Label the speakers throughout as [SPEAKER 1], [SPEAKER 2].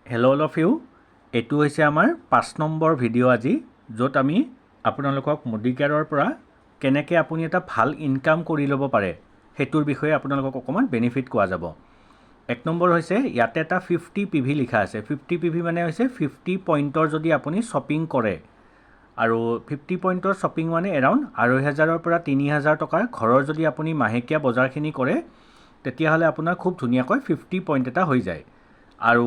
[SPEAKER 1] Hello' all of U এইটো হৈছে আমাৰ 5 নম্বৰ ভিডিঅ' আজি য'ত আমি আপোনালোকক মডিকেয়াৰৰ পৰা কেনেকৈ আপুনি এটা ভাল ইনকাম কৰি ল'ব পাৰে সেইটোৰ বিষয়ে আপোনালোকক অকণমান বেনিফিট কোৱা যাব। 1 নম্বৰ হৈছে ইয়াতে এটা 50 PV লিখা আছে। 50 PV মানে হৈছে 50 পইণ্টৰ যদি আপুনি শ্বপিং কৰে আৰু 50 পইণ্টৰ শ্বপিং মানে এৰাউণ্ড 2,500ৰ পৰা 3,000 টকাৰ ঘৰৰ যদি আপুনি মাহেকীয়া বজাৰখিনি কৰে তেতিয়াহ'লে আপোনাৰ খুব ধুনীয়াকৈ 50 পইণ্ট এটা হৈ যায়। আৰু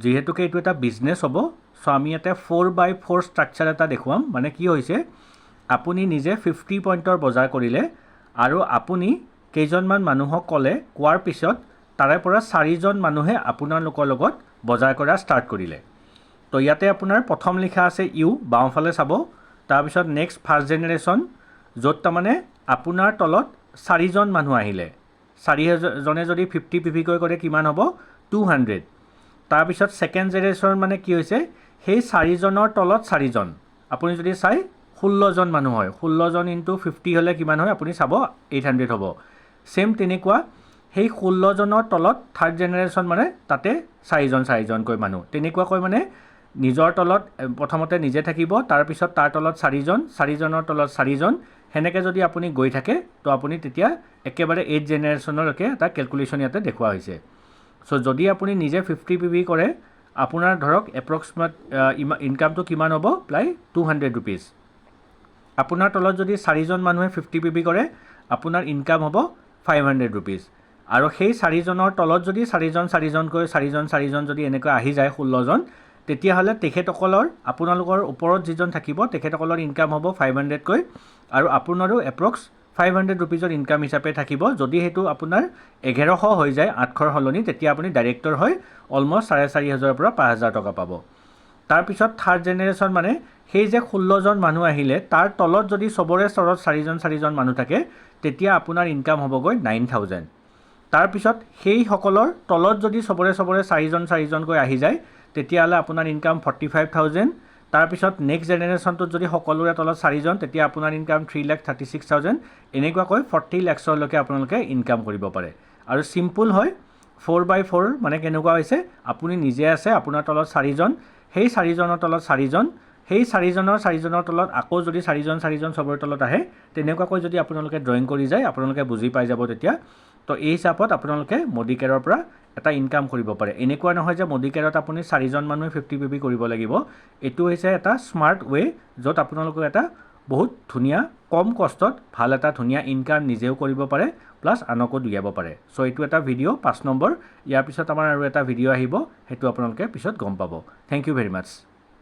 [SPEAKER 1] যেহেতুকে এইটো এটা বিজনেছ হ'ব চ' আমি ইয়াতে 4x4 ষ্ট্ৰাকচাৰ এটা দেখুৱাম। মানে কি হৈছে আপুনি নিজে 50 পইণ্টৰ বজাৰ কৰিলে আৰু আপুনি কেইজনমান মানুহক কোৱাৰ পিছত তাৰে পৰা 4জন মানুহে আপোনালোকৰ লগত বজাৰ কৰা ষ্টাৰ্ট কৰিলে। তো ইয়াতে আপোনাৰ প্ৰথম লিখা আছে ইউ বাওঁফালে চাব, তাৰপিছত নেক্সট ফাৰ্ষ্ট জেনেৰেশ্যন য'ত তাৰমানে আপোনাৰ তলত 4জন মানুহ আহিলে। 4জনে যদি 50 PV কৰে কিমান হ'ব 200। তাৰপিছত ছেকেণ্ড জেনেৰেশ্যন মানে কি হৈছে সেই 4জনৰ তলত 4জন, আপুনি যদি চাই 16জন মানুহ হয়, 16জন ইনটু 50 হ'লে কিমান হয় আপুনি চাব 800 হ'ব। ছেম তেনেকুৱা সেই 16জনৰ তলত থাৰ্ড জেনেৰেশ্যন মানে তাতে 4জনকৈ মানুহ, তেনেকুৱাকৈ মানে নিজৰ তলত প্ৰথমতে নিজে থাকিব, তাৰপিছত তাৰ তলত 4জন, 4জনৰ তলত 4জন, সেনেকৈ যদি আপুনি গৈ থাকে তো আপুনি তেতিয়া একেবাৰে 8 জেনেৰেশ্যনলৈকে এটা কেলকুলেশ্যন ইয়াতে দেখুওৱা হৈছে। চ' যদি আপুনি নিজে 50 PV কৰে আপোনাৰ ধৰক এপ্ৰক্সিমেট ইনকামটো কিমান হ'ব প্ৰায় 200 ৰুপিজ। আপোনাৰ তলত যদি 4জন মানুহে 50 PV কৰে আপোনাৰ ইনকাম হ'ব 500 ৰুপিজ। আৰু সেই 4জনৰ তলত যদি 4জন যদি এনেকৈ আহি যায় 16জন, তেতিয়াহ'লে তেখেতসকলৰ আপোনালোকৰ ওপৰত যিজন থাকিব তেখেতসকলৰ ইনকাম হ'ব 500কৈ আৰু আপোনাৰো এপ্ৰক্স 500 ৰুপিজৰ ইনকাম হিচাপে থাকিব। যদি সেইটো আপোনাৰ 1100 হৈ যায় 800ৰ সলনি তেতিয়া আপুনি ডাইৰেক্টৰ হৈ অলমষ্ট 4,500ৰ পৰা 5,000 টকা পাব। তাৰপিছত থাৰ্ড জেনেৰেশ্যন মানে সেই যে 16জন মানুহ আহিলে তাৰ তলত যদি চবৰে তলত 4জন মানুহ থাকে তেতিয়া আপোনাৰ ইনকাম হ'বগৈ 9,000। তাৰপিছত সেইসকলৰ তলত যদি চবৰে 4জনকৈ আহি যায় তেতিয়াহ'লে আপোনাৰ ইনকাম 45,000। তাৰপিছত নেক্সট জেনেৰেশ্যনটোত যদি সকলোৰে তলত 4জন তেতিয়া আপোনাৰ ইনকাম 3,36,000। এনেকুৱাকৈ 40 লাখলৈকে আপোনালোকে ইনকাম কৰিব পাৰে। আৰু চিম্পুল হয় 4x4 মানে কেনেকুৱা হৈছে আপুনি নিজে আছে, আপোনাৰ তলত 4জন, সেই 4জনৰ তলত 4জন, সেই 4জনৰ তলত আকৌ যদি 4জন চবৰে তলত আহে তেনেকুৱাকৈ যদি আপোনালোকে ড্ৰয়িং কৰি যায় আপোনালোকে বুজি পাই যাব তেতিয়া। তো এই হিচাপত আপোনালোকে মডিকেয়াৰৰ পৰা এটা ইনকাম কৰিব পাৰে। এনেকুৱা নহয় যে মডিকেয়াৰত আপুনি 4জন মানুহে 50 PV কৰিব লাগিব। এইটো হৈছে এটা স্মাৰ্ট ৱে য'ত আপোনালোকে এটা বহুত ধুনীয়া কম কষ্টত ভাল এটা ধুনীয়া ইনকাম নিজেও কৰিব পাৰে প্লাছ আনকো দিয়াব পাৰে। চ' এইটো এটা ভিডিঅ' 5 নম্বৰ। ইয়াৰ পিছত আমাৰ আৰু এটা ভিডিঅ' আহিব, সেইটো আপোনালোকে পিছত গম পাব। Thank you very much.